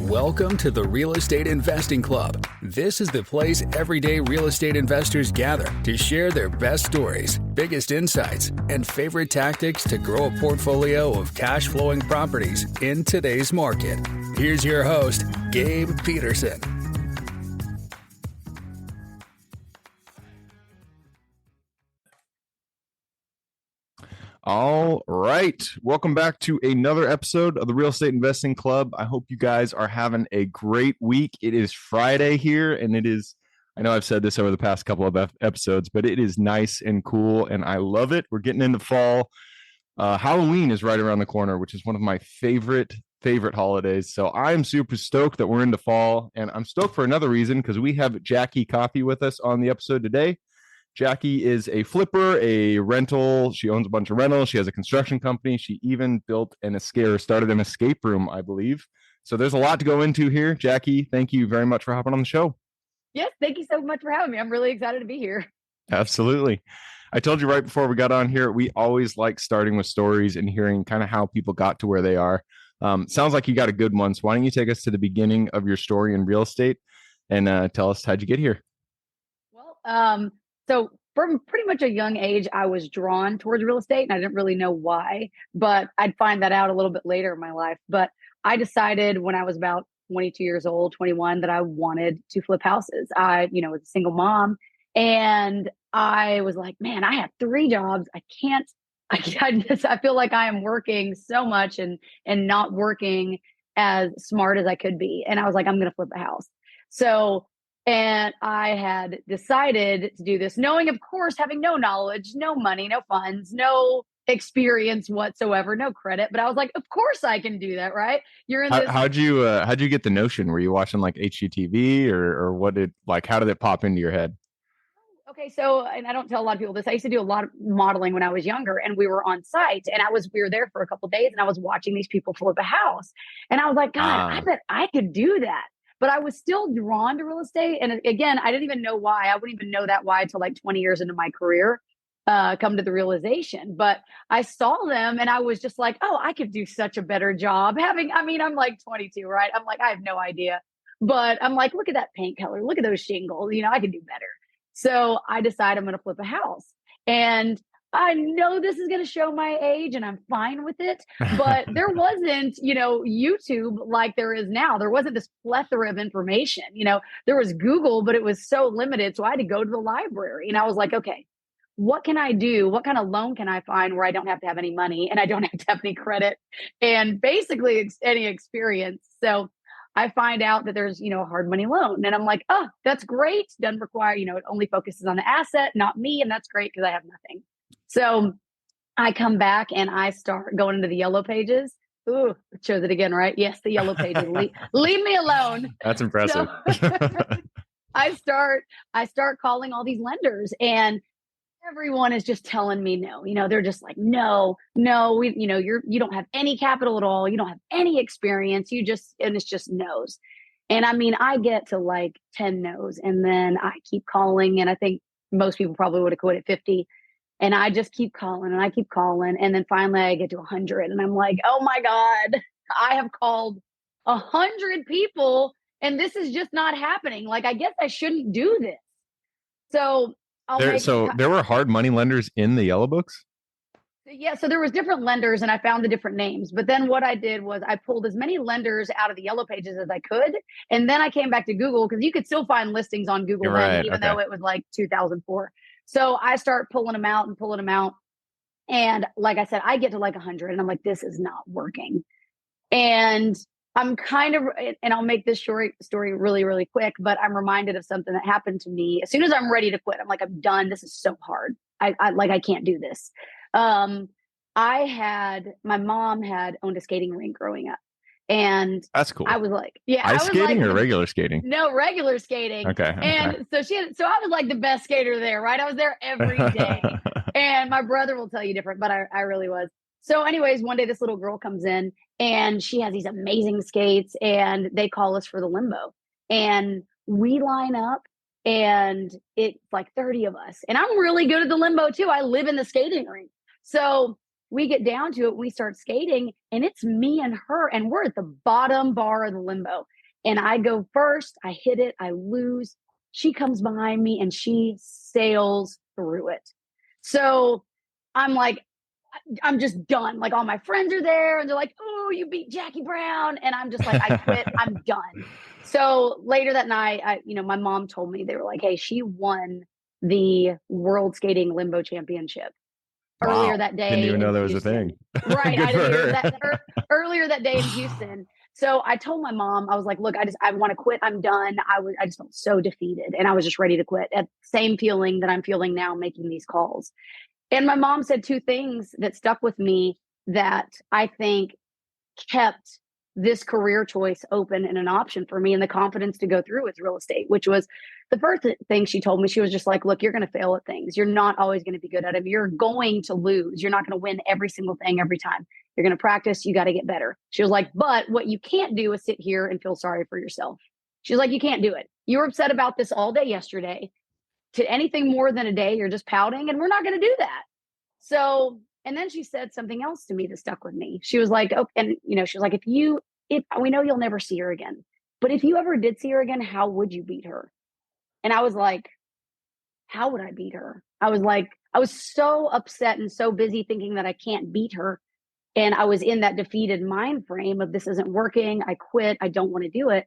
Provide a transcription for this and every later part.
Welcome to the Real Estate Investing Club. This is the place everyday real estate investors gather to share their best stories, biggest insights, and favorite tactics to grow a portfolio of cash flowing properties in today's market. Here's your host, Gabe Peterson. All right. Welcome back to another episode of the Real Estate Investing Club. I hope you guys are having a great week. It is Friday here, and it is, I know I've said this over the past couple of episodes, but it is nice and cool, and I love it. We're getting into fall. Halloween is right around the corner, which is one of my favorite holidays. So I'm super stoked that we're into fall, and I'm stoked for another reason because we have Jackie Coffey with us on the episode today. Jackie is a flipper, a rental. She owns a bunch of rentals. She has a construction company. She even started an escape room, I believe. So there's a lot to go into here. Jackie, thank you very much for hopping on the show. Yes, thank you so much for having me. I'm really excited to be here. Absolutely. I told you right before we got on here, we always like starting with stories and hearing kind of how people got to where they are. Sounds like you got a good one. So why don't you take us to the beginning of your story in real estate and tell us how'd you get here? Well, so from pretty much a young age, I was drawn towards real estate and I didn't really know why, but I'd find that out a little bit later in my life. But I decided when I was about 22 years old, 21, that I wanted to flip houses. I, was a single mom and I was like, man, I have 3 jobs. I feel like I am working so much and not working as smart as I could be. And I was like, I'm going to flip a house. And I had decided to do this, knowing, of course, having no knowledge, no money, no funds, no experience whatsoever, no credit. But I was like, of course I can do that, right? You're in this. How'd you get the notion? Were you watching like HGTV or how did it pop into your head? Okay, so, and I don't tell a lot of people this, I used to do a lot of modeling when I was younger, and we were on site, and we were there for a couple of days, and I was watching these people flip a house, and I was like, God, I bet I could do that. But I was still drawn to real estate. And again, I didn't even know why. I wouldn't even know that why until like 20 years into my career, come to the realization. But I saw them and I was just like, oh, I could do such a better job I'm like 22, right? I'm like, I have no idea. But I'm like, look at that paint color. Look at those shingles. I could do better. So I decided I'm going to flip a house. And I know this is going to show my age and I'm fine with it, but there wasn't, YouTube like there is now. There wasn't this plethora of information. There was Google, but it was so limited. So I had to go to the library and I was like, okay, what can I do? What kind of loan can I find where I don't have to have any money and I don't have to have any credit and basically any experience? So I find out that there's, a hard money loan and I'm like, oh, that's great. Doesn't require, it only focuses on the asset, not me. And that's great because I have nothing. So I come back and I start going into the yellow pages. Ooh, it shows it again, right? Yes, the yellow pages. Leave me alone. That's impressive. So, I start calling all these lenders and everyone is just telling me no. They're just like, no, you don't have any capital at all. You don't have any experience. And it's just no's. And I get to like 10 no's and then I keep calling. And I think most people probably would have quit at 50. And I just keep calling and I keep calling. And then finally I get to 100 and I'm like, oh my God, I have called 100 people and this is just not happening. Like, I guess I shouldn't do this. So there were hard money lenders in the yellow books? Yeah. So there was different lenders and I found the different names. But then what I did was I pulled as many lenders out of the yellow pages as I could. And then I came back to Google because you could still find listings on Google then, even though it was like 2004. So I start pulling them out. And like I said, I get to like 100 and I'm like, this is not working. And I'm and I'll make this story really, really quick, but I'm reminded of something that happened to me. As soon as I'm ready to quit, I'm like, I'm done. This is so hard. I can't do this. My mom had owned a skating rink growing up. And that's cool. I was like, yeah. Ice skating or regular skating? No, regular skating. Okay. And so I was like the best skater there, right? I was there every day. And my brother will tell you different, but I really was. So anyways, one day this little girl comes in and she has these amazing skates and they call us for the limbo. And we line up and it's like 30 of us. And I'm really good at the limbo too. I live in the skating rink. So we get down to it, we start skating, and it's me and her, and we're at the bottom bar of the limbo. And I go first, I hit it, I lose. She comes behind me and she sails through it. So I'm like, I'm just done. Like all my friends are there and they're like, oh, you beat Jackie Brown. And I'm just like, I quit. I'm done. So later that night, my mom told me, they were like, hey, she won the world skating limbo championship earlier that day. Didn't even know there was Houston. a thing. Right. Good I for didn't her. that earlier that day in Houston. So I told my mom, I was like, look, I want to quit. I'm done. I just felt so defeated and I was just ready to quit. At same feeling that I'm feeling now making these calls. And my mom said two things that stuck with me that I think kept this career choice open and an option for me and the confidence to go through with real estate, which was the first thing she told me. She was just like, look, you're going to fail at things. You're not always going to be good at them. You're going to lose. You're not going to win every single thing every time. You're going to practice. You got to get better. She was like, but what you can't do is sit here and feel sorry for yourself. She was like, you can't do it. You were upset about this all day yesterday. To anything more than a day, you're just pouting, and we're not going to do that. So, and then she said something else to me that stuck with me. She was like, oh, and she was like, if we know you'll never see her again, but if you ever did see her again, how would you beat her? And I was like, how would I beat her? I was so upset and so busy thinking that I can't beat her. And I was in that defeated mind frame of this isn't working. I quit. I don't want to do it.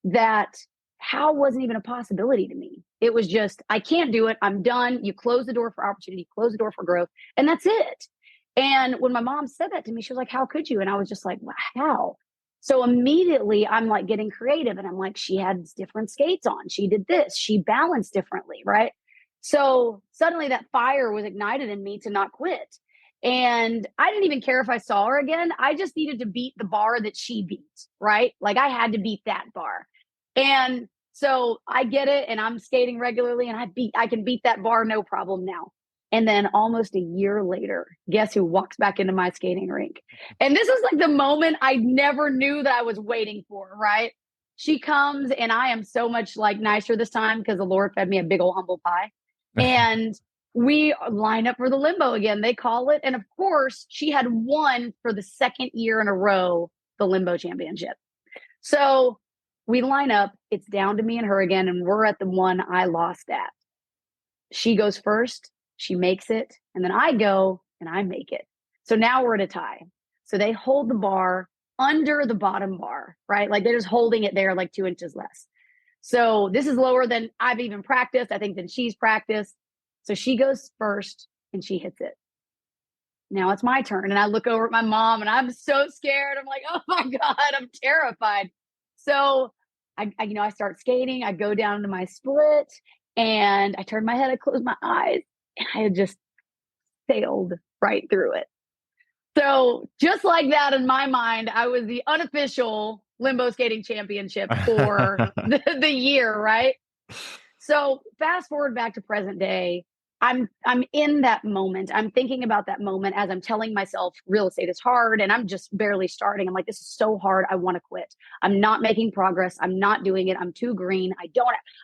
That how wasn't even a possibility to me. It was just, I can't do it. I'm done. You close the door for opportunity, close the door for growth. And that's it. And when my mom said that to me, she was like, how could you? And I was just like, wow, how? So immediately I'm like getting creative and I'm like, she had different skates on. She did this. She balanced differently. Right. So suddenly that fire was ignited in me to not quit. And I didn't even care if I saw her again. I just needed to beat the bar that she beat. Right. Like I had to beat that bar. And so I get it and I'm skating regularly and I can beat that bar no problem now. And then almost a year later, guess who walks back into my skating rink? And this is like the moment I never knew that I was waiting for, right? She comes and I am so much like nicer this time because the Lord fed me a big old humble pie. And we line up for the limbo again, they call it. And of course, she had won for the second year in a row, the limbo championship. So we line up, it's down to me and her again, and we're at the one I lost at. She goes first, she makes it, and then I go and I make it. So now we're at a tie. So they hold the bar under the bottom bar, right? Like they're just holding it there like 2 inches less. So this is lower than I've even practiced, I think, than she's practiced. So she goes first and she hits it. Now it's my turn. And I look over at my mom and I'm so scared. I'm like, oh my God, I'm terrified. So I start skating. I go down to my split and I turn my head, I close my eyes, and I had just sailed right through it. So just like that, in my mind, I was the unofficial limbo skating championship for the year, right? So fast forward back to present day. I'm in that moment. I'm thinking about that moment as I'm telling myself real estate is hard and I'm just barely starting. I'm like, this is so hard. I want to quit. I'm not making progress. I'm not doing it. I'm too green.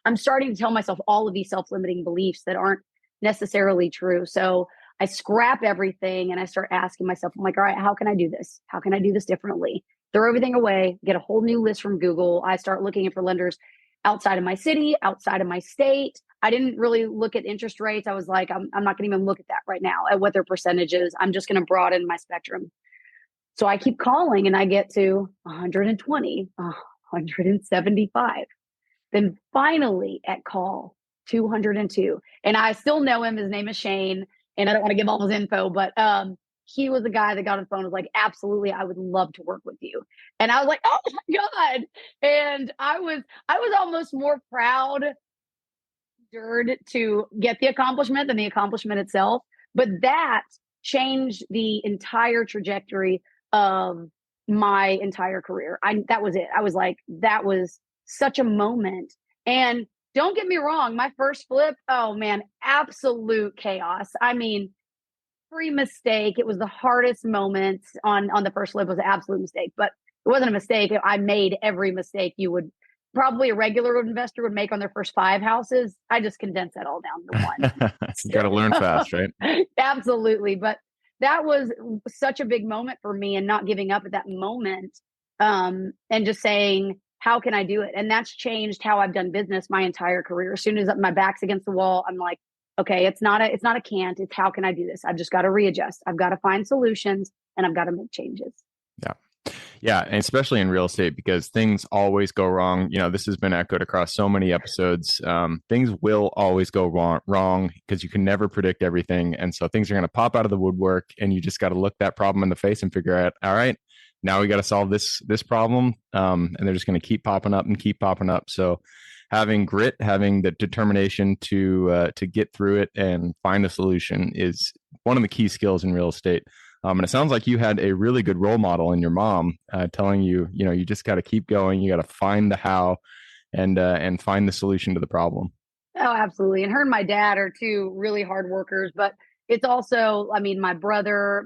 I'm starting to tell myself all of these self-limiting beliefs that aren't necessarily true. So I scrap everything and I start asking myself, I'm like, all right, how can I do this? How can I do this differently? Throw everything away, get a whole new list from Google. I start looking for lenders outside of my city, outside of my state. I didn't really look at interest rates. I was like, I'm not going to even look at that right now, at what their percentage is. I'm just going to broaden my spectrum. So I keep calling and I get to 120, 175. Then finally at call 202. And I still know him. His name is Shane. And I don't want to give all his info, but he was the guy that got on the phone and was like, absolutely, I would love to work with you. And I was like, oh my God. And I was almost more proud to get the accomplishment than the accomplishment itself. But that changed the entire trajectory of my entire career. That was it. I was like, that was such a moment. And don't get me wrong, my first flip, oh man, absolute chaos. I mean, every mistake, it was the hardest moment on the first flip was an absolute mistake, but it wasn't a mistake. I made every mistake you would probably a regular investor would make on their first 5 houses. I just condensed that all down to one. You got to learn fast, right? Absolutely. But that was such a big moment for me, and not giving up at that moment, and just saying, how can I do it? And that's changed how I've done business my entire career. As soon as my back's against the wall, I'm like, okay, it's not a can't, it's how can I do this? I've just got to readjust. I've got to find solutions, and I've got to make changes. Yeah. Yeah. And especially in real estate, because things always go wrong. This has been echoed across so many episodes. Things will always go wrong because you can never predict everything. And so things are going to pop out of the woodwork, and you just got to look that problem in the face and figure out, all right, now we got to solve this problem. And they're just going to keep popping up and keep popping up. So having grit, having the determination to get through it and find a solution is one of the key skills in real estate. And it sounds like you had a really good role model in your mom, telling you, you just got to keep going. You got to find the how, and find the solution to the problem. Oh, absolutely. And her and my dad are two really hard workers, but it's also, I mean, my brother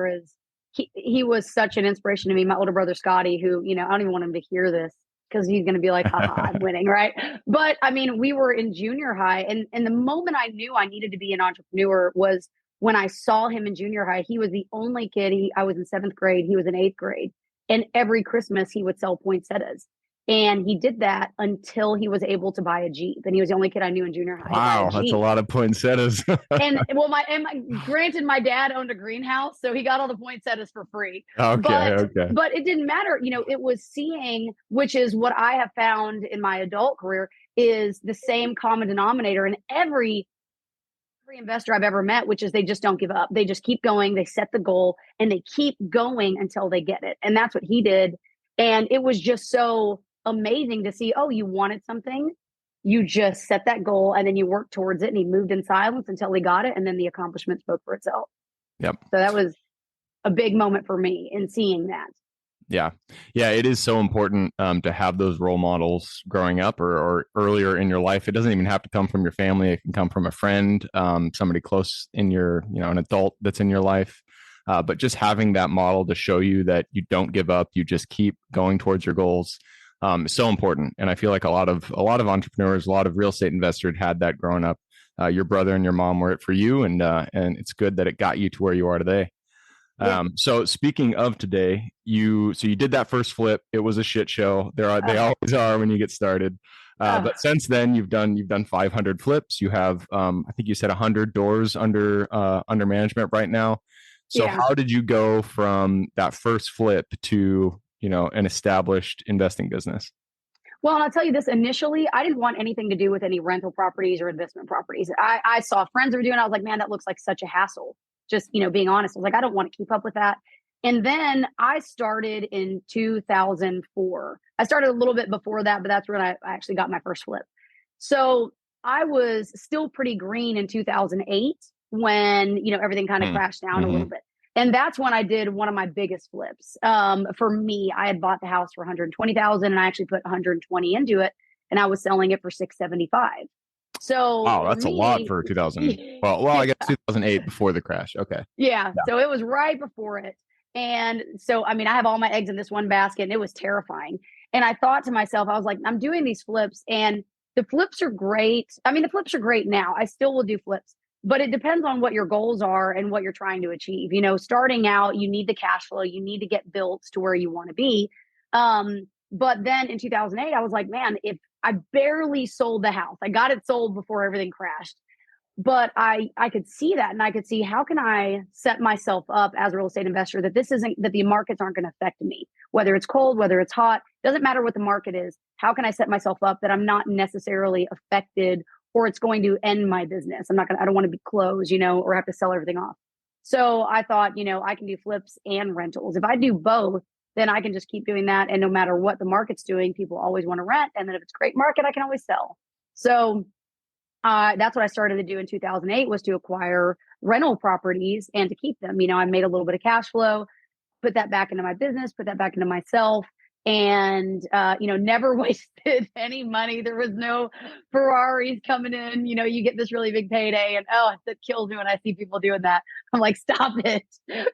is, he was such an inspiration to me. My older brother, Scotty, who, I don't even want him to hear this because he's going to be like, haha, I'm winning. Right. But I mean, we were in junior high, and the moment I knew I needed to be an entrepreneur was when I saw him in junior high. He was the only kid. I was in 7th grade. He was in 8th grade. And every Christmas he would sell poinsettias. And he did that until he was able to buy a Jeep. And he was the only kid I knew in junior high. Wow, that's a lot of poinsettias. Granted, my dad owned a greenhouse, so he got all the poinsettias for free. Okay. But it didn't matter. It was seeing, which is what I have found in my adult career, is the same common denominator in every investor I've ever met, which is they just don't give up. They just keep going. They set the goal and they keep going until they get it. And that's what he did. And it was just so amazing to see, you wanted something, you just set that goal and then you worked towards it, and he moved in silence until he got it. And then the accomplishment spoke for itself. Yep. So that was a big moment for me in seeing that. Yeah. It is so important to have those role models growing up or earlier in your life. It doesn't even have to come from your family. It can come from a friend, somebody close in your, an adult that's in your life. But just having that model to show you that you don't give up, you just keep going towards your goals, is so important. And I feel like a lot of entrepreneurs, a lot of real estate investors had that growing up. Your brother and your mom were it for you, and it's good that it got you to where you are today. Yeah. So speaking of today, you did that first flip. It was a shit show. They always are when you get started. But since then, you've done 500 flips. You have, I think you said 100 doors under management right now. So How did you go from that first flip to, an established investing business? Well, and I'll tell you this, initially, I didn't want anything to do with any rental properties or investment properties. I saw friends were doing it. I was like, man, that looks like such a hassle. Just, being honest, I was like, I don't want to keep up with that. And then I started in 2004. I started a little bit before that, but that's when I actually got my first flip. So I was still pretty green in 2008 when, everything kind of crashed down a little bit. And that's when I did one of my biggest flips. For me, I had bought the house for $120,000 and I actually put 120 into it, and I was selling it for $675. So wow, that's a lot for 2000. Well, I guess 2008 before the crash. Okay. Yeah. So it was right before it. And so, I mean, I have all my eggs in this one basket, and it was terrifying. And I thought to myself, I was like, I'm doing these flips, and the flips are great. I mean, the flips are great now. I still will do flips, but it depends on what your goals are and what you're trying to achieve. Starting out, you need the cash flow, you need to get built to where you want to be. But then in 2008, I was like, man, if I barely sold the house, I got it sold before everything crashed. But I could see that, and I could see, how can I set myself up as a real estate investor that that the markets aren't going to affect me, whether it's cold, whether it's hot, doesn't matter what the market is. How can I set myself up that I'm not necessarily affected, or it's going to end my business? I don't want to be closed, or have to sell everything off. So I thought, I can do flips and rentals. If I do both, then I can just keep doing that. And no matter what the market's doing, people always want to rent. And then if it's a great market, I can always sell. So that's what I started to do in 2008, was to acquire rental properties and to keep them. I made a little bit of cash flow, put that back into my business, put that back into myself, and, never wasted any money. There was no Ferraris coming in. You get this really big payday, and it kills me when I see people doing that. I'm like, stop it.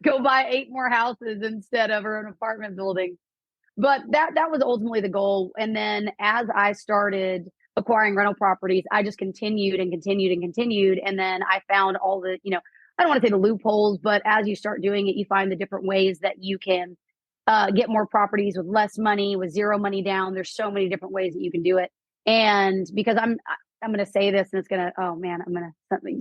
Go buy 8 more houses instead of an apartment building. But that was ultimately the goal. And then as I started acquiring rental properties, I just continued and continued and continued. And then I found all the, I don't want to say the loopholes, but as you start doing it, you find the different ways that you can get more properties with less money, with zero money down. There's so many different ways that you can do it. And because I'm going to say this, and it's going to, oh man,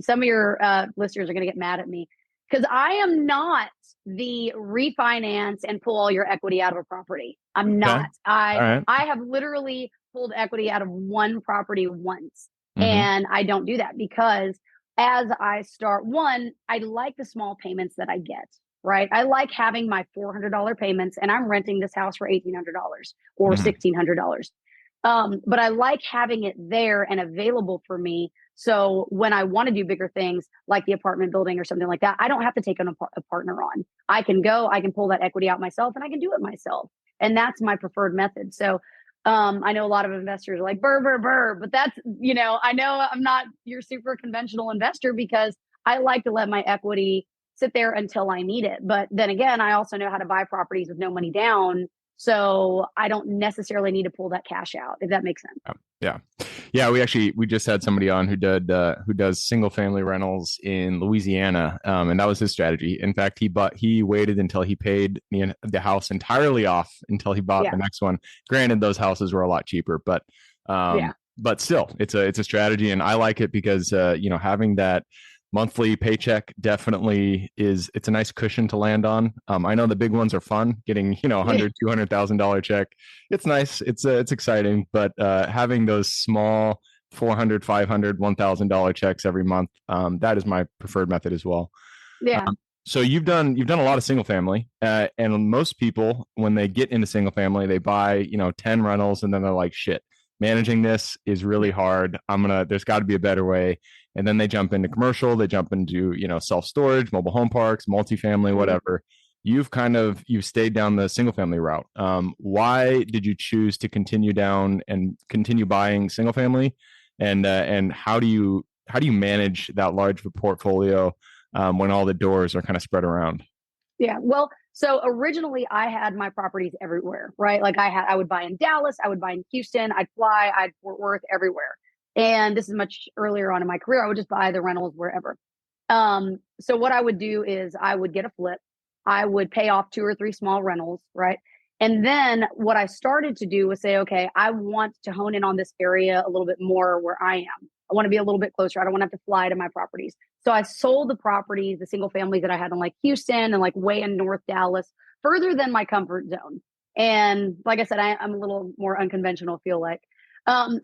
some of your listeners are going to get mad at me, because I am not the refinance and pull all your equity out of a property. I'm not. I have literally pulled equity out of one property once. And I don't do that because as I start, I like the small payments that I get, right? I like having my $400 payments, and I'm renting this house for $1,800 or $1,600. But I like having it there and available for me. So when I want to do bigger things like the apartment building or something like that, I don't have to take a partner on. I can pull that equity out myself, and I can do it myself. And that's my preferred method. So I know a lot of investors are like, burr, but that's, I know I'm not your super conventional investor because I like to let my equity sit there until I need it. But then again, I also know how to buy properties with no money down. So I don't necessarily need to pull that cash out, if that makes sense. Yeah. We just had somebody on who does single family rentals in Louisiana. And that was his strategy. In fact, he waited until he paid the house entirely off until he bought the next one. Granted, those houses were a lot cheaper, but still it's a strategy. And I like it because, having that monthly paycheck definitely it's a nice cushion to land on. I know the big ones are fun, getting, $100,000-$200,000 check. It's nice. It's exciting, but having those small $400, $500, $1,000 checks every month, that is my preferred method as well. Yeah. So you've done a lot of single family, and most people, when they get into single family, they buy, 10 rentals, and then they're like, shit, managing this is really hard. There's got to be a better way. And then they jump into commercial, they jump into, self-storage, mobile home parks, multifamily, whatever. You've stayed down the single family route. Why did you choose to continue down and continue buying single family? And how do you manage that large of a portfolio when all the doors are kind of spread around? Yeah. Well, so originally I had my properties everywhere, right? Like I would buy in Dallas, I would buy in Houston, I'd fly, I'd Fort Worth, everywhere. And this is much earlier on in my career. I would just buy the rentals wherever. So what I would do is I would get a flip. I would pay off 2 or 3 small rentals, right? And then what I started to do was say, okay, I want to hone in on this area a little bit more where I am. I want to be a little bit closer. I don't want to have to fly to my properties. So I sold the properties, the single families that I had in like Houston and like way in North Dallas, further than my comfort zone. And like I said, I'm a little more unconventional, feel like.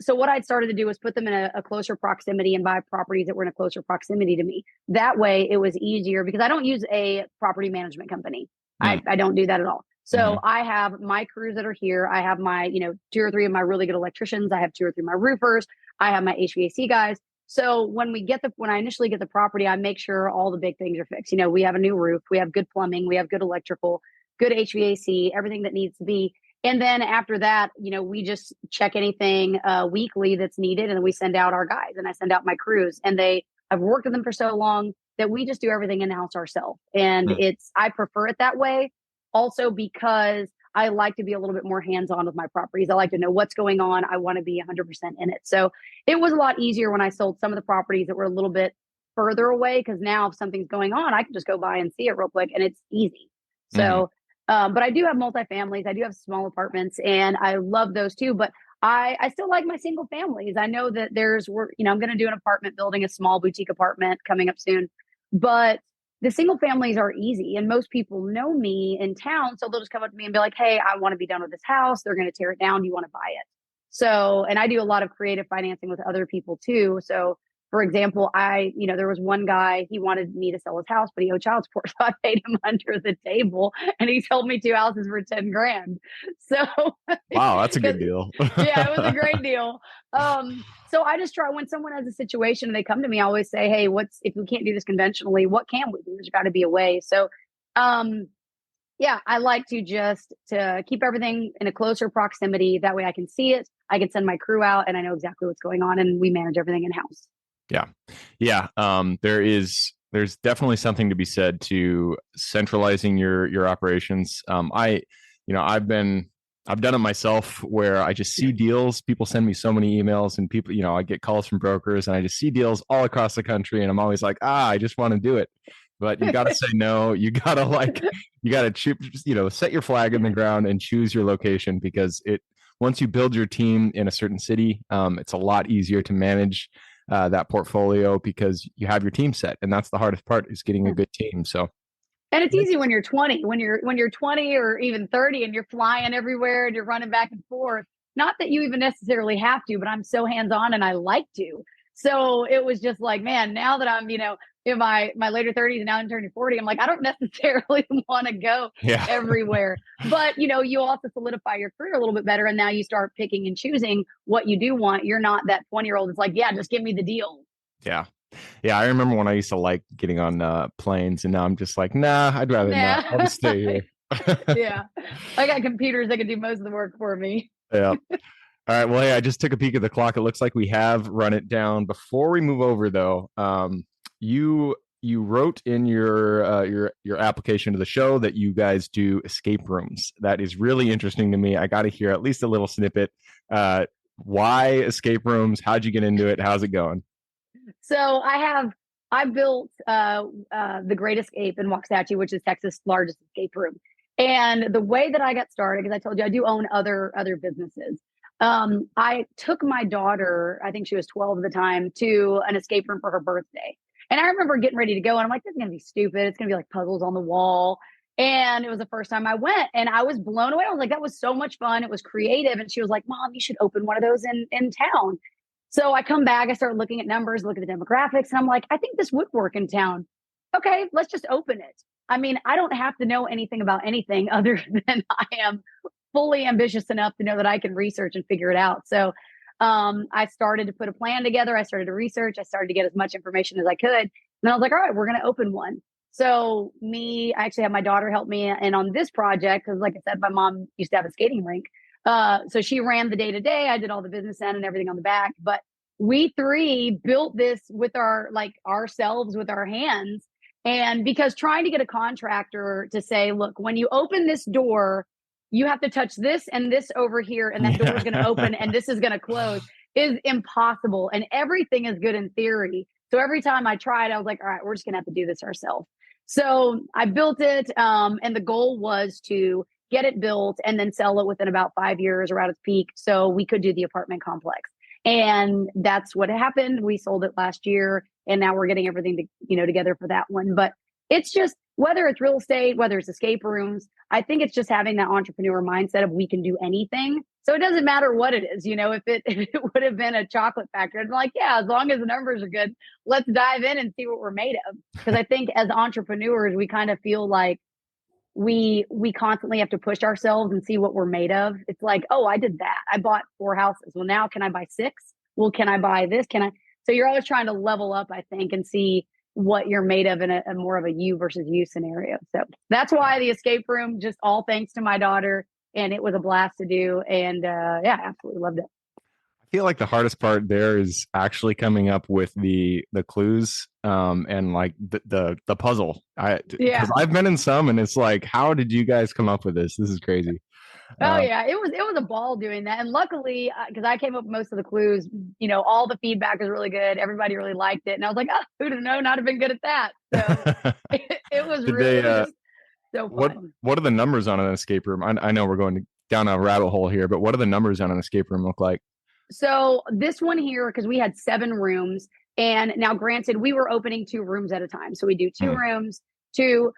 So what I'd started to do was put them in a closer proximity and buy properties that were in a closer proximity to me. That way it was easier because I don't use a property management company. I don't do that at all. So I have my crews that are here. I have my, 2 or 3 of my really good electricians. I have 2 or 3 of my roofers. I have my HVAC guys. So when I initially get the property, I make sure all the big things are fixed. We have a new roof, we have good plumbing, we have good electrical, good HVAC, everything that needs to be. And then after that, we just check anything weekly that's needed. And then we send out our guys and I send out my crews, and I've worked with them for so long that we just do everything in-house ourselves. And I prefer it that way also because I like to be a little bit more hands-on with my properties. I like to know what's going on. I want to be 100% in it. So it was a lot easier when I sold some of the properties that were a little bit further away, because now if something's going on, I can just go by and see it real quick and it's easy. So but I do have multifamilies. I do have small apartments, and I love those too. But I still like my single families. I know that I'm going to do an apartment building, a small boutique apartment coming up soon. But the single families are easy, and most people know me in town. So they'll just come up to me and be like, hey, I want to be done with this house. They're going to tear it down. Do you want to buy it? So, and I do a lot of creative financing with other people too. So for example, there was one guy, he wanted me to sell his house, but he owed child support. So I paid him under the table, and he sold me 2 houses for 10 grand. So wow, that's a good deal. Yeah, it was a great deal. So I just try, when someone has a situation and they come to me, I always say, hey, if we can't do this conventionally, what can we do? There's got to be a way. So, I like to keep everything in a closer proximity. That way I can see it. I can send my crew out and I know exactly what's going on, and we manage everything in house. Yeah. There's definitely something to be said to centralizing your operations. I've done it myself where I just see deals. People send me so many emails, and people, I get calls from brokers, and I just see deals all across the country, and I'm always like, I just want to do it. but you got to say no. You got to set your flag in the ground and choose your location, because once you build your team in a certain city, it's a lot easier to manage that portfolio because you have your team set. And that's the hardest part, is getting a good team. So. And it's easy when you're 20, when you're 20 or even 30 and you're flying everywhere and you're running back and forth. Not that you even necessarily have to, but I'm so hands-on and I like to. So it was just like, man, now that I'm, in my later 30s and now I'm turning 40, I'm like, I don't necessarily want to go everywhere. But, you also solidify your career a little bit better. And now you start picking and choosing what you do want. You're not that 20-year-old that's like, yeah, just give me the deal. Yeah. Yeah, I remember when I used to like getting on planes, and now I'm just like, nah, I'd rather not. I'll just stay here. Yeah. I got computers that can do most of the work for me. Yeah. All right. Well, hey, I just took a peek at the clock. It looks like we have run it down. Before we move over, though, you wrote in your application to the show that you guys do escape rooms. That is really interesting to me. I got to hear at least a little snippet. Why escape rooms? How'd you get into it? How's it going? So I built the Great Escape in Waxahachie, which is Texas' largest escape room. And the way that I got started, because I told you I do own other businesses. I took my daughter, I think she was 12 at the time, to an escape room for her birthday. And I remember getting ready to go, and I'm like, this is going to be stupid. It's going to be like puzzles on the wall. And it was the first time I went, and I was blown away. I was like, that was so much fun. It was creative. And she was like, Mom, you should open one of those in town. So I come back, I start looking at numbers, look at the demographics, and I'm like, I think this would work in town. Okay, let's just open it. I mean, I don't have to know anything about anything other than I am fully ambitious enough to know that I can research and figure it out. So I started to put a plan together. I started to research. I started to get as much information as I could. And I was like, all right, we're going to open one. So I actually had my daughter help me. And on this project, because like I said, my mom used to have a skating rink. So she ran the day-to-day. I did all the business end and everything on the back. But we three built this with ourselves with our hands. And because trying to get a contractor to say, look, when you open this door, you have to touch this and this over here, and that door is going to open and this is going to close, is impossible. And everything is good in theory. So every time I tried, I was like, all right, we're just going to have to do this ourselves. So I built it. And the goal was to get it built and then sell it within about 5 years or at its peak, so we could do the apartment complex. And that's what happened. We sold it last year, and now we're getting everything together for that one. But it's just, whether it's real estate, whether it's escape rooms, I think it's just having that entrepreneur mindset of we can do anything. So it doesn't matter what it is. If it would have been a chocolate factory, I'd be like, yeah, as long as the numbers are good, let's dive in and see what we're made of. Because I think as entrepreneurs, we kind of feel like we constantly have to push ourselves and see what we're made of. It's like, oh, I did that. I bought 4 houses. Well, now can I buy 6? Well, can I buy this? So you're always trying to level up, I think, and see what you're made of in a more of a you versus you scenario. So that's why the escape room, just all thanks to my daughter. And it was a blast to do. And absolutely loved it. I feel like the hardest part there is actually coming up with the clues and like the puzzle. Because I've been in some, and it's like, how did you guys come up with this? This is crazy. It was a ball doing that. And luckily, because I came up with most of the clues, all the feedback was really good. Everybody really liked it. And I was like, oh, who'd have known, not have been good at that. So it was really so fun. What are the numbers on an escape room? I know we're going down a rabbit hole here, but what are the numbers on an escape room look like? So this one here, because we had 7 rooms, and now granted, we were opening 2 rooms at a time. So we do 2 rooms,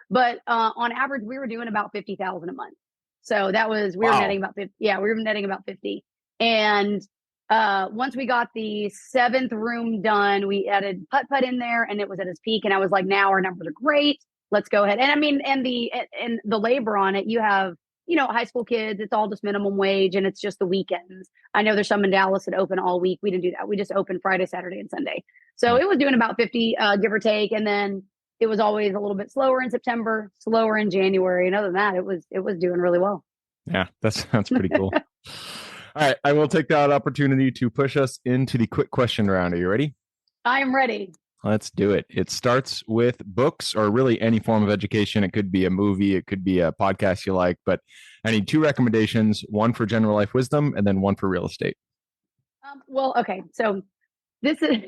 but on average, we were doing about 50,000 a month. So that was, we were netting about 50. Yeah, we were netting about 50. And once we got the 7th room done, we added putt-putt in there, and it was at its peak. And I was like, now our numbers are great. Let's go ahead. And I mean, and the labor on it, you have, high school kids, it's all just minimum wage, and it's just the weekends. I know there's some in Dallas that open all week. We didn't do that. We just opened Friday, Saturday, and Sunday. So it was doing about 50, give or take. And then it was always a little bit slower in September, slower in January. And other than that, it was doing really well. Yeah, that sounds pretty cool. All right. I will take that opportunity to push us into the quick question round. Are you ready? I am ready. Let's do it. It starts with books, or really any form of education. It could be a movie, it could be a podcast you like, but I need 2 recommendations, one for general life wisdom and then one for real estate. Okay. So this is,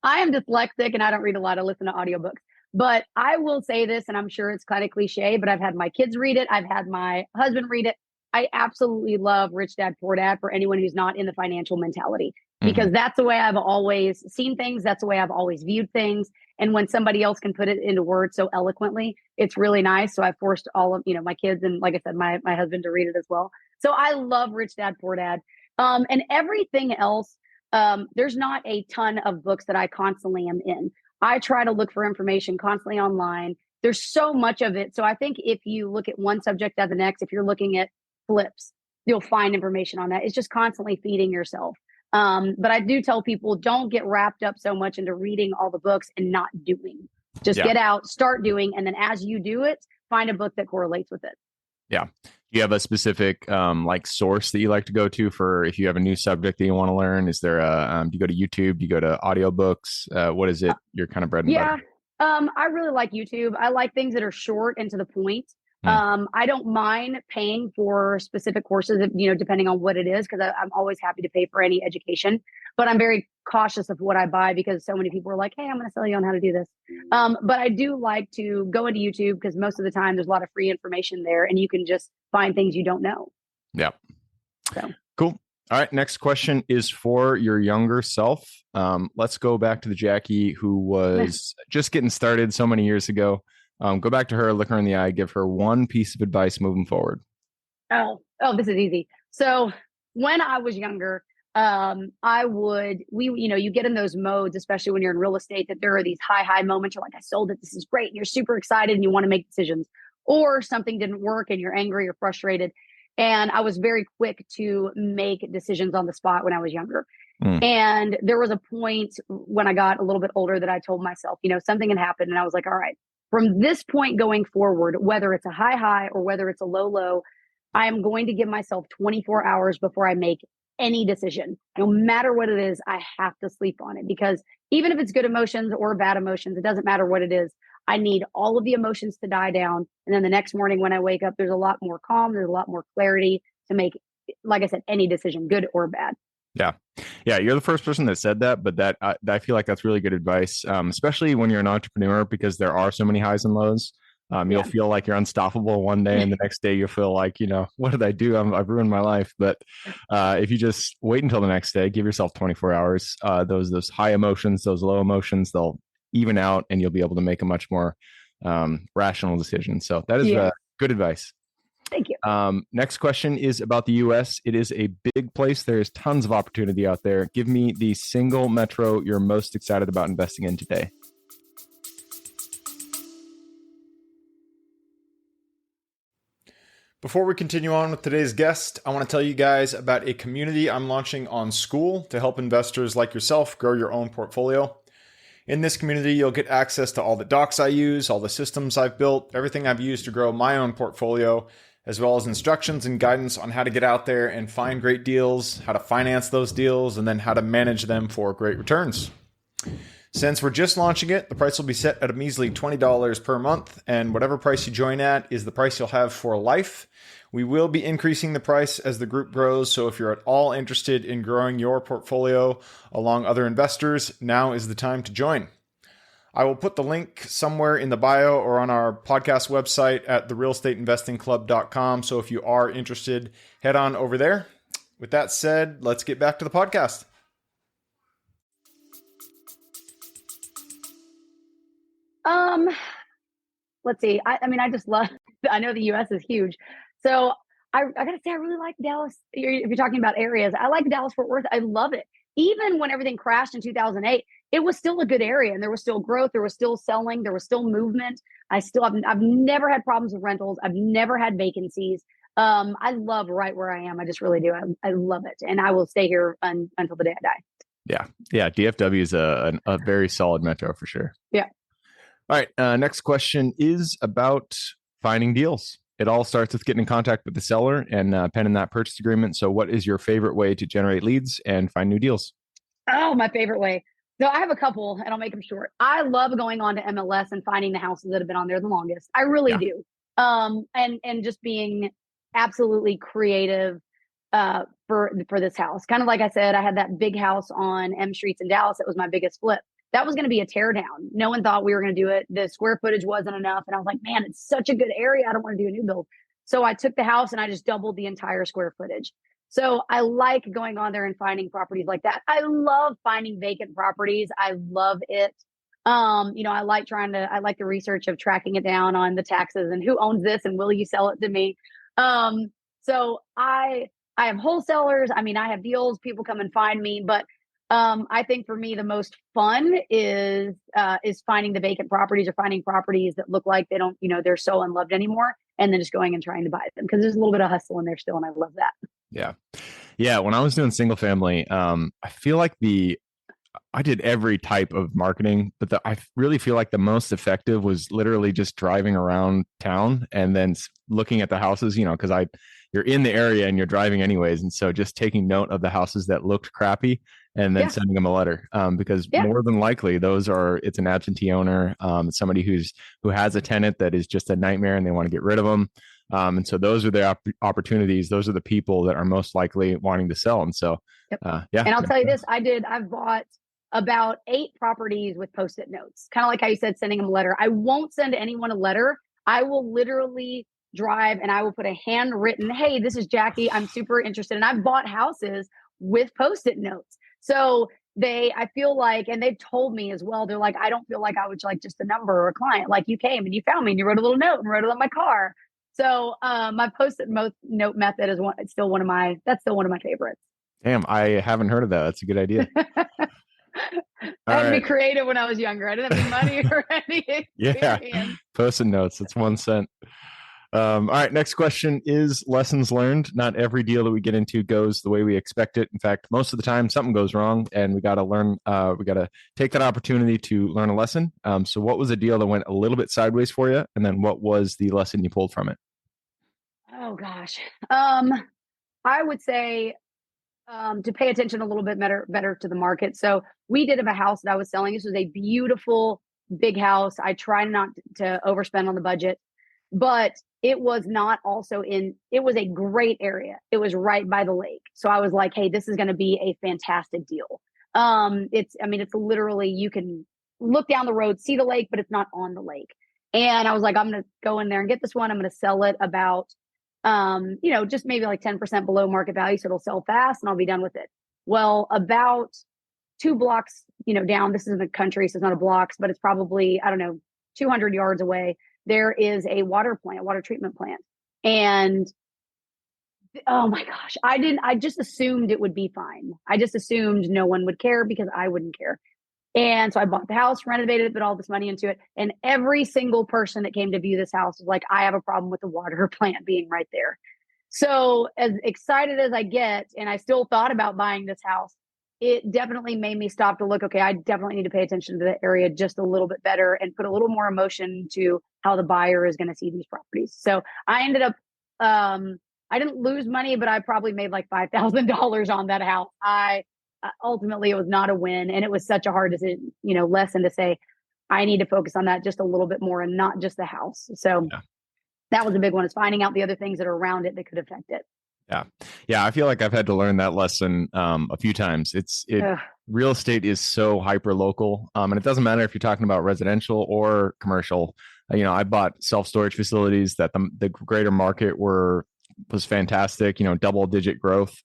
I am dyslexic and I don't read a lot. I listen to audiobooks. But I will say this, and I'm sure it's kind of cliche, but I've had my kids read it. I've had my husband read it. I absolutely love Rich Dad Poor Dad for anyone who's not in the financial mentality, because that's the way I've always seen things. That's the way I've always viewed things. And when somebody else can put it into words so eloquently, it's really nice. So I forced all of, my kids and, like I said, my husband to read it as well. So I love Rich Dad Poor Dad. And everything else, there's not a ton of books that I constantly am in. I try to look for information constantly online. There's so much of it. So I think if you look at one subject as the next, if you're looking at flips, you'll find information on that. It's just constantly feeding yourself. But I do tell people, don't get wrapped up so much into reading all the books and not doing. Just get out, start doing. And then as you do it, find a book that correlates with it. Yeah. Do you have a specific like source that you like to go to for if you have a new subject that you want to learn? Is there a, do you go to YouTube? Do you go to audiobooks? What is it? Your kind of bread and butter? I really like YouTube. I like things that are short and to the point. I don't mind paying for specific courses, depending on what it is, because I'm always happy to pay for any education. But I'm very cautious of what I buy because so many people are like, hey, I'm going to sell you on how to do this. But I do like to go into YouTube because most of the time there's a lot of free information there and you can just find things you don't know. Yeah. So cool. All right. Next question is for your younger self. Let's go back to the Jackie who was just getting started so many years ago. Go back to her, look her in the eye, give her one piece of advice moving forward. Oh, this is easy. So when I was younger, you get in those modes, especially when you're in real estate, that there are these high moments. You're like, I sold it. This is great. And you're super excited and you want to make decisions, or something didn't work and you're angry or frustrated. And I was very quick to make decisions on the spot when I was younger. And there was a point when I got a little bit older that I told myself, something had happened. And I was like, all right, from this point going forward, whether it's a high or whether it's a low, I am going to give myself 24 hours before I make any decision. No matter what it is, I have to sleep on it, because even if it's good emotions or bad emotions, it doesn't matter what it is. I need all of the emotions to die down. And then the next morning when I wake up, there's a lot more calm. There's a lot more clarity to make, like I said, any decision, good or bad. Yeah. You're the first person that said that, but that I feel like that's really good advice, especially when you're an entrepreneur, because there are so many highs and lows. You'll feel like you're unstoppable one day, and the next day you'll feel like, what did I do? I've ruined my life. But if you just wait until the next day, give yourself 24 hours, those high emotions, those low emotions, they'll even out, and you'll be able to make a much more rational decision. So that is good advice. Thank you. Next question is about the U.S. It is a big place. There's tons of opportunity out there. Give me the single metro you're most excited about investing in today. Before we continue on with today's guest, I want to tell you guys about a community I'm launching on School to help investors like yourself grow your own portfolio. In this community, you'll get access to all the docs I use, all the systems I've built, everything I've used to grow my own portfolio, as well as instructions and guidance on how to get out there and find great deals, how to finance those deals, and then how to manage them for great returns. Since we're just launching it, the price will be set at a measly $20 per month, and whatever price you join at is the price you'll have for life. We will be increasing the price as the group grows, so if you're at all interested in growing your portfolio along other investors, now is the time to join. I will put the link somewhere in the bio or on our podcast website at therealestateinvestingclub.com, so if you are interested, head on over there. With that said, let's get back to the podcast. Let's see. I just love, I know the US is huge. So I gotta say, I really like Dallas. If you're talking about areas, I like Dallas Fort Worth. I love it. Even when everything crashed in 2008, it was still a good area and there was still growth. There was still selling. There was still movement. I've never had problems with rentals. I've never had vacancies. I love right where I am. I just really do. I love it. And I will stay here until the day I die. Yeah. DFW is a very solid metro for sure. Yeah. All right. Next question is about finding deals. It all starts with getting in contact with the seller and penning that purchase agreement. So what is your favorite way to generate leads and find new deals? Oh, my favorite way. So I have a couple and I'll make them short. I love going on to MLS and finding the houses that have been on there the longest. I really do. And just being absolutely creative for this house. Kind of like I said, I had that big house on M Streets in Dallas. It was my biggest flip. that was going to be a tear down. No one thought we were going to do it. The square footage wasn't enough. And I was like, man, it's such a good area. I don't want to do a new build. So I took the house and I just doubled the entire square footage. So I like going on there and finding properties like that. I love finding vacant properties. I love it. I like the research of tracking it down on the taxes and who owns this and will you sell it to me? So I have wholesalers. I mean, I have deals, people come and find me, but I think for me, the most fun is finding the vacant properties or finding properties that look like they don't, they're so unloved anymore. And then just going and trying to buy them because there's a little bit of hustle in there still. And I love that. Yeah. Yeah. When I was doing single family, I feel like I did every type of marketing, but I really feel like the most effective was literally just driving around town and then looking at the houses, because you're in the area and you're driving anyways. And so just taking note of the houses that looked crappy and then sending them a letter, because more than likely it's an absentee owner, somebody who has a tenant that is just a nightmare and they want to get rid of them. And so those are the opportunities. Those are the people that are most likely wanting to sell. And so, And I'll tell you this, I've bought about 8 properties with Post-it notes, kind of like how you said, sending them a letter. I won't send anyone a letter. I will literally drive and I will put a handwritten, hey, this is Jackie. I'm super interested. And I've bought houses with Post-it notes. So I feel like, and they've told me as well, they're like, I don't feel like I was like just a number or a client. Like you came and you found me and you wrote a little note and wrote it on my car. So my Post-it note method is still one of my favorites. Damn, I haven't heard of that. That's a good idea. I had to be creative when I was younger. I didn't have any money or any experience. Yeah, Post-it notes. It's 1 cent. All right, next question is lessons learned. Not every deal that we get into goes the way we expect it. In fact, most of the time something goes wrong and we got to learn, we got to take that opportunity to learn a lesson. So what was a deal that went a little bit sideways for you? And then what was the lesson you pulled from it? Oh gosh. I would say to pay attention a little bit better to the market. So we did have a house that I was selling. This was a beautiful big house. I try not to overspend on the budget, but it was not it was a great area. It was right by the lake. So I was like, hey, this is going to be a fantastic deal. It's literally, you can look down the road, see the lake, but it's not on the lake. And I was like, I'm going to go in there and get this one. I'm going to sell it about, just maybe like 10% below market value. So it'll sell fast and I'll be done with it. Well, about 2 blocks, down, this is in the country, so it's not a blocks, but it's probably, 200 yards away. There is a water treatment plant. And oh my gosh, I just assumed it would be fine. I just assumed no one would care because I wouldn't care. And so I bought the house, renovated it, put all this money into it. And every single person that came to view this house was like, I have a problem with the water plant being right there. So as excited as I get, and I still thought about buying this house, it definitely made me stop to look, okay, I definitely need to pay attention to the area just a little bit better and put a little more emotion to how the buyer is going to see these properties. So I ended up, I didn't lose money, but I probably made like $5,000 on that house. Ultimately it was not a win. And it was such a hard decision, lesson to say, I need to focus on that just a little bit more and not just the house. So that was a big one, is finding out the other things that are around it that could affect it. Yeah. I feel like I've had to learn that lesson a few times. Real estate is so hyper local. And it doesn't matter if you're talking about residential or commercial. I bought self-storage facilities that the greater market was fantastic, double-digit growth.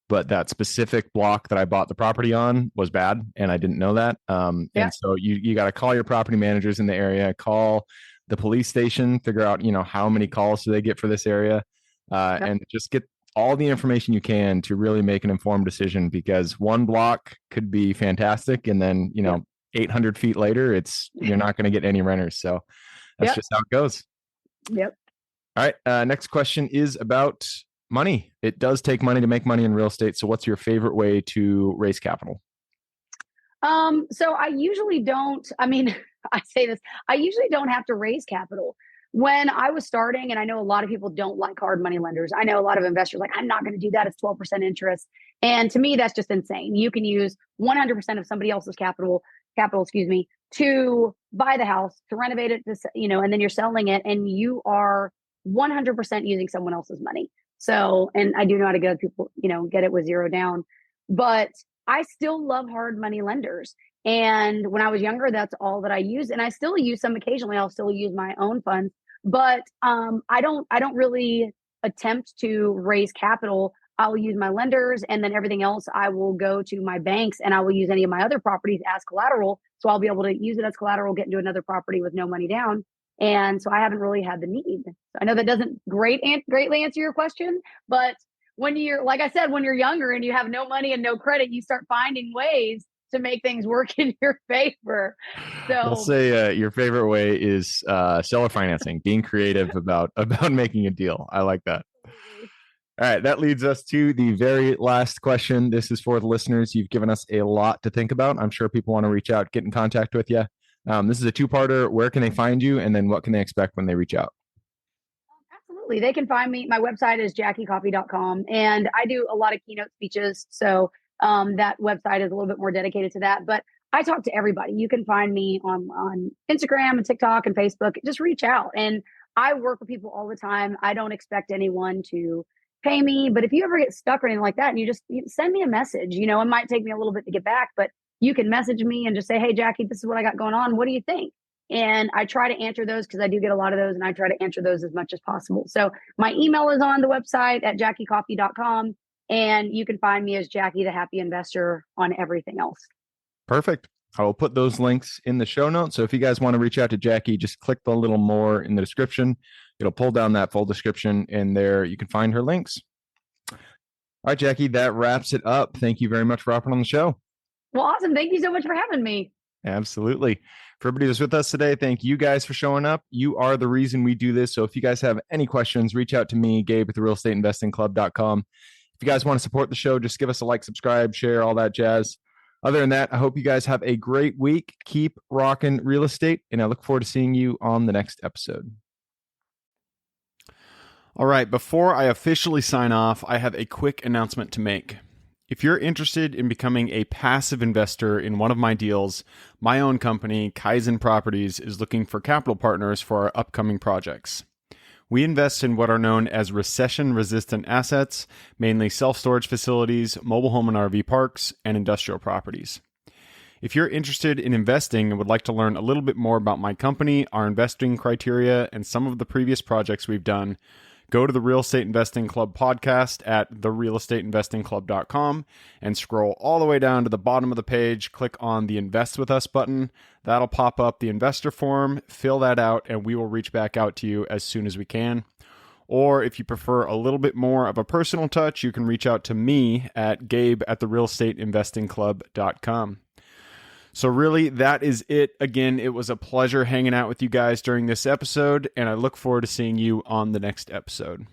But that specific block that I bought the property on was bad, and I didn't know that. And so you got to call your property managers in the area, call the police station, figure out how many calls do they get for this area, and just get all the information you can to really make an informed decision, because one block could be fantastic, and then 800 feet later, you're not going to get any renters. So that's just how it goes. Yep. All right. Next question is about money. It does take money to make money in real estate. So what's your favorite way to raise capital? So I usually don't, I say this, I usually don't have to raise capital. When I was starting, and I know a lot of people don't like hard money lenders. I know a lot of investors like, I'm not going to do that. It's 12% interest. And to me, that's just insane. You can use 100% of somebody else's capital, to buy the house, to renovate it, and then you're selling it and you are 100% using someone else's money. So, and I do know how to get people, get it with zero down, but I still love hard money lenders. And when I was younger, that's all that I used. And I still use some occasionally. I'll still use my own funds, but I don't really attempt to raise capital. I'll use my lenders, and then everything else I will go to my banks, and I will use any of my other properties as collateral. So I'll be able to use it as collateral, get into another property with no money down. And so I haven't really had the need. So I know that doesn't greatly answer your question, but when you're, like I said, when you're younger and you have no money and no credit, you start finding ways to make things work in your favor. So I'll say your favorite way is seller financing, being creative about making a deal. I like that. All right, that leads us to the very last question. This is for the listeners. You've given us a lot to think about. I'm sure people want to reach out, get in contact with you. This is a two-parter. Where can they find you? And then what can they expect when they reach out? Absolutely. They can find me. My website is jackiecoffey.com. And I do a lot of keynote speeches. So that website is a little bit more dedicated to that. But I talk to everybody. You can find me on Instagram and TikTok and Facebook. Just reach out. And I work with people all the time. I don't expect anyone to pay me, but if you ever get stuck or anything like that, and you send me a message, it might take me a little bit to get back, but you can message me and just say, hey, Jackie, this is what I got going on. What do you think? And I try to answer those because I do get a lot of those, and I try to answer those as much as possible. So my email is on the website at jackiecoffey.com, and you can find me as Jackie the Happy Investor on everything else. Perfect. I will put those links in the show notes. So if you guys want to reach out to Jackie, just click the little more in the description. It'll pull down that full description, and there you can find her links. All right, Jackie, that wraps it up. Thank you very much for hopping on the show. Well, awesome. Thank you so much for having me. Absolutely. For everybody that's with us today, thank you guys for showing up. You are the reason we do this. So if you guys have any questions, reach out to me, Gabe at therealestateinvestingclub.com. If you guys want to support the show, just give us a like, subscribe, share, all that jazz. Other than that, I hope you guys have a great week. Keep rocking real estate, and I look forward to seeing you on the next episode. All right, before I officially sign off, I have a quick announcement to make. If you're interested in becoming a passive investor in one of my deals, my own company, Kaizen Properties, is looking for capital partners for our upcoming projects. We invest in what are known as recession-resistant assets, mainly self-storage facilities, mobile home and RV parks, and industrial properties. If you're interested in investing and would like to learn a little bit more about my company, our investing criteria, and some of the previous projects we've done, go to the Real Estate Investing Club podcast at therealestateinvestingclub.com and scroll all the way down to the bottom of the page. Click on the Invest With Us button. That'll pop up the investor form. Fill that out, and we will reach back out to you as soon as we can. Or if you prefer a little bit more of a personal touch, you can reach out to me at Gabe at therealestateinvestingclub.com. So really, that is it. Again, it was a pleasure hanging out with you guys during this episode, and I look forward to seeing you on the next episode.